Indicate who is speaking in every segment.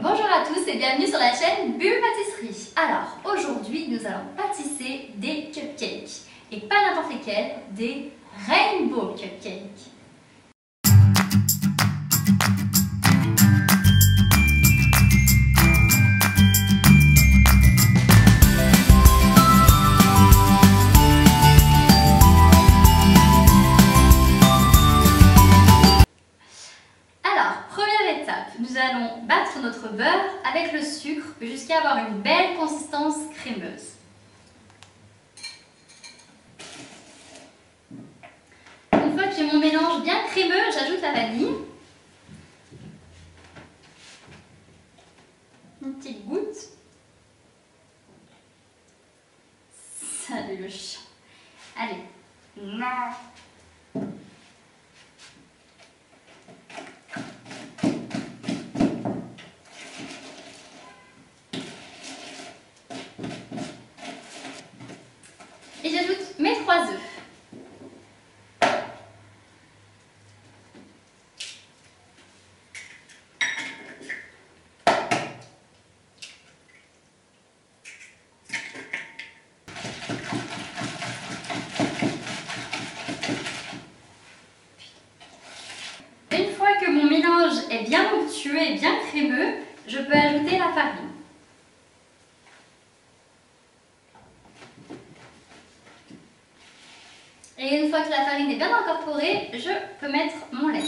Speaker 1: Bonjour à tous et bienvenue sur la chaîne Bulle Pâtisserie. Alors aujourd'hui nous allons pâtisser des cupcakes et pas n'importe lesquels, des rainbow cupcakes. Nous allons battre notre beurre avec le sucre jusqu'à avoir une belle consistance crémeuse. Une fois que j'ai mon mélange bien crémeux, j'ajoute la vanille. Une petite goutte. Salut le chien. Allez. Et j'ajoute mes 3 œufs. Une fois que mon mélange est bien onctueux et bien crémeux, je peux ajouter la farine. Et une fois que la farine est bien incorporée, je peux mettre mon lait.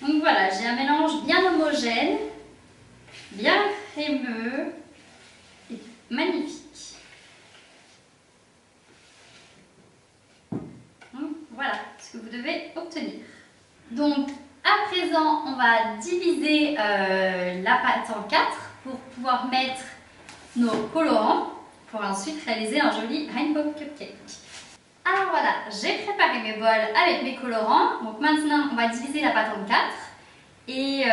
Speaker 1: Donc voilà, j'ai un mélange bien homogène, bien crémeux et magnifique. Donc voilà ce que vous devez obtenir. Donc à présent, on va diviser la pâte en 4 pour pouvoir mettre nos colorants pour ensuite réaliser un joli rainbow cupcake. Alors voilà, j'ai préparé mes bols avec mes colorants. Donc maintenant, on va diviser la pâte en 4 et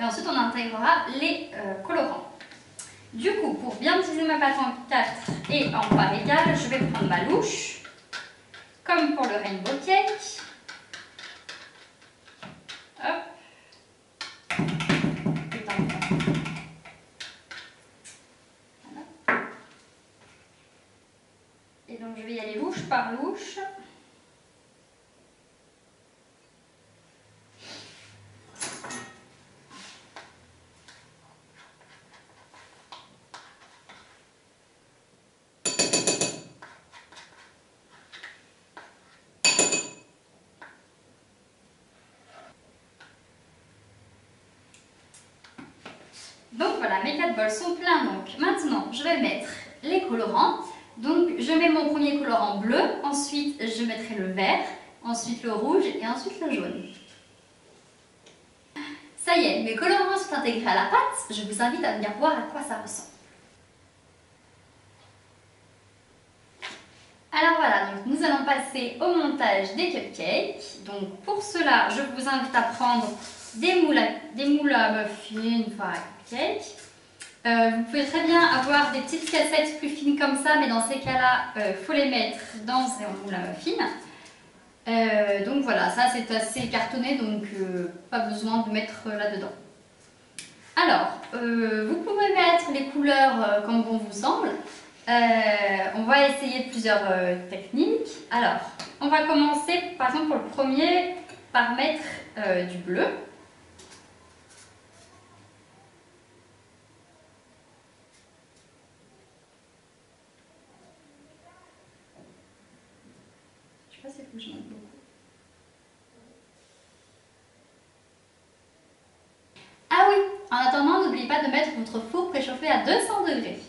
Speaker 1: ensuite on intégrera les colorants. Du coup, pour bien diviser ma pâte en 4 et en parts égales, je vais prendre ma louche, comme pour le rainbow cake. Hop. Voilà. Et donc je vais y aller louche par louche. Donc voilà, mes 4 bols sont pleins. Donc maintenant, je vais mettre les colorants. Donc je mets mon premier colorant bleu, ensuite je mettrai le vert, ensuite le rouge et ensuite le jaune. Ça y est, mes colorants sont intégrés à la pâte. Je vous invite à venir voir à quoi ça ressemble. Alors voilà, donc nous allons passer au montage des cupcakes. Donc pour cela, je vous invite à prendre des moules à muffins, enfin à cupcakes. Vous pouvez très bien avoir des petites cassettes plus fines comme ça, mais dans ces cas-là, il faut les mettre dans ces moules à muffins. Donc voilà, ça c'est assez cartonné, donc pas besoin de mettre là-dedans. Alors, vous pouvez mettre les couleurs comme bon vous semble. On va essayer plusieurs techniques. Alors, on va commencer par exemple pour le premier par mettre du bleu. Je sais pas si il faut que je mette beaucoup. Ah oui, en attendant, n'oubliez pas de mettre votre four préchauffé à 200 degrés.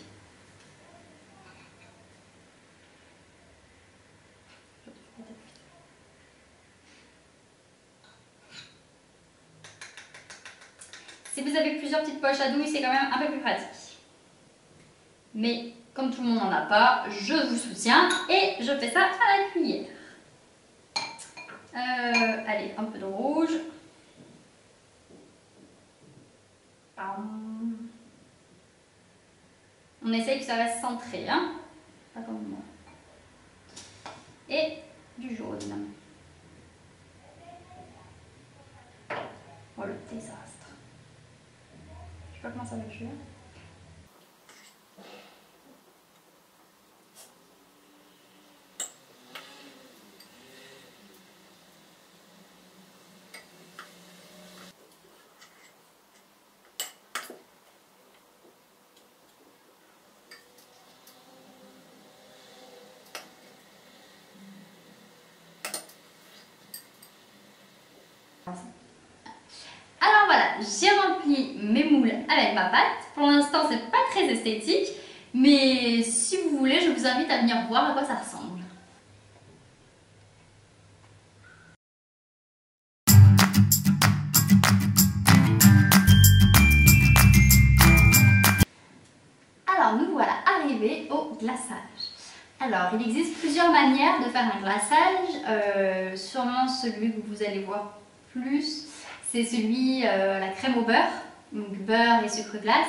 Speaker 1: Si vous avez plusieurs petites poches à douille, c'est quand même un peu plus pratique. Mais comme tout le monde n'en a pas, je vous soutiens et je fais ça à la cuillère. Allez, un peu de rouge. On essaye que ça reste centré, hein. pas comme moi. Et du jaune. Oh le désastre. Je sais pas comment ça va jouer. Alors voilà, j'ai rempli mes moules avec ma pâte. Pour l'instant, c'est pas très esthétique, mais si vous voulez, je vous invite à venir voir à quoi ça ressemble. Alors nous voilà arrivés au glaçage. Alors il existe plusieurs manières de faire un glaçage. Sûrement celui que vous allez voir plus, c'est celui la crème au beurre, donc beurre et sucre glace.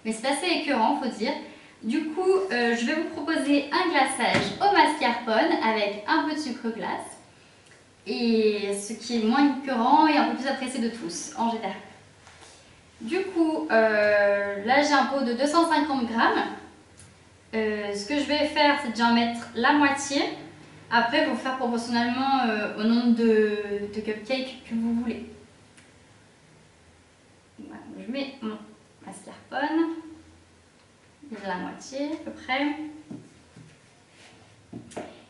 Speaker 1: Mais c'est assez écœurant, faut dire. Du coup, je vais vous proposer un glaçage au mascarpone avec un peu de sucre glace. Et ce qui est moins écœurant et un peu plus apprécié de tous, en général. Du coup, là j'ai un pot de 250 grammes. Ce que je vais faire, c'est déjà en mettre la moitié. Après, il faut faire proportionnellement au nombre de cupcakes que vous voulez. Voilà, je mets mon mascarpone. La moitié à peu près.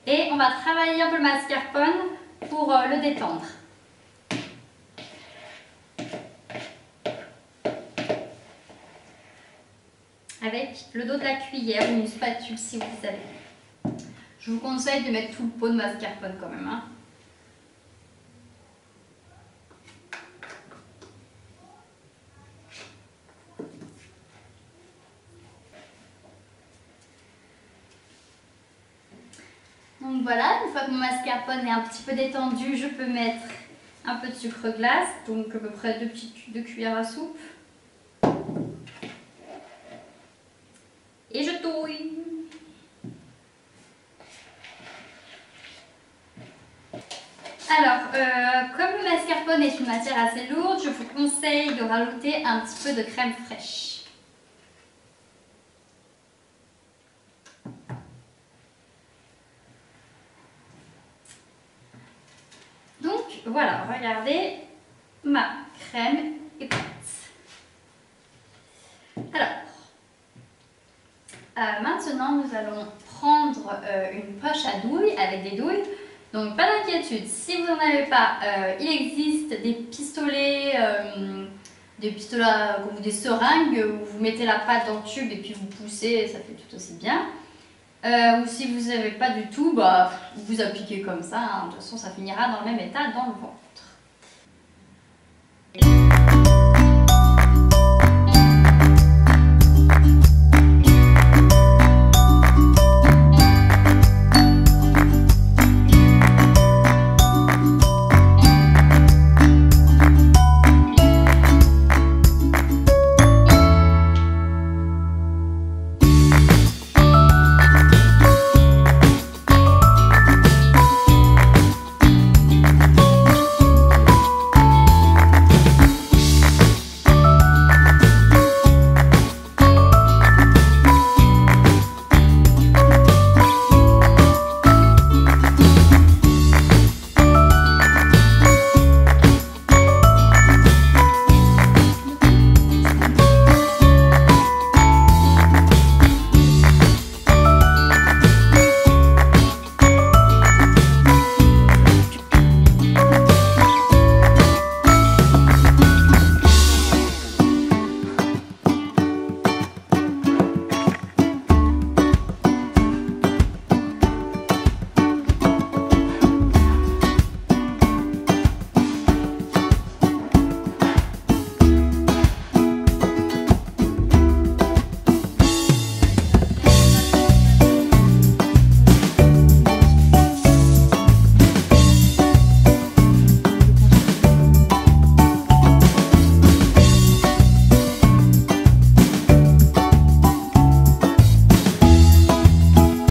Speaker 1: Et on va travailler un peu le mascarpone pour le détendre. Avec le dos de la cuillère ou une spatule si vous avez. Je vous conseille de mettre tout le pot de mascarpone quand même. Hein. Donc voilà, une fois que mon mascarpone est un petit peu détendu, je peux mettre un peu de sucre glace, donc à peu près 2 cuillères à soupe. Et je touille. Alors, comme le mascarpone est une matière assez lourde, je vous conseille de rajouter un petit peu de crème fraîche. Donc voilà, regardez, ma crème est prête. Alors, maintenant nous allons prendre une poche à douille avec des douilles. Donc pas d'inquiétude, si vous n'en avez pas, il existe des pistolets comme des seringues où vous mettez la pâte dans le tube et puis vous poussez, ça fait tout aussi bien. Ou si vous n'avez pas du tout, bah, vous appliquez comme ça, hein. De toute façon ça finira dans le même état dans le ventre.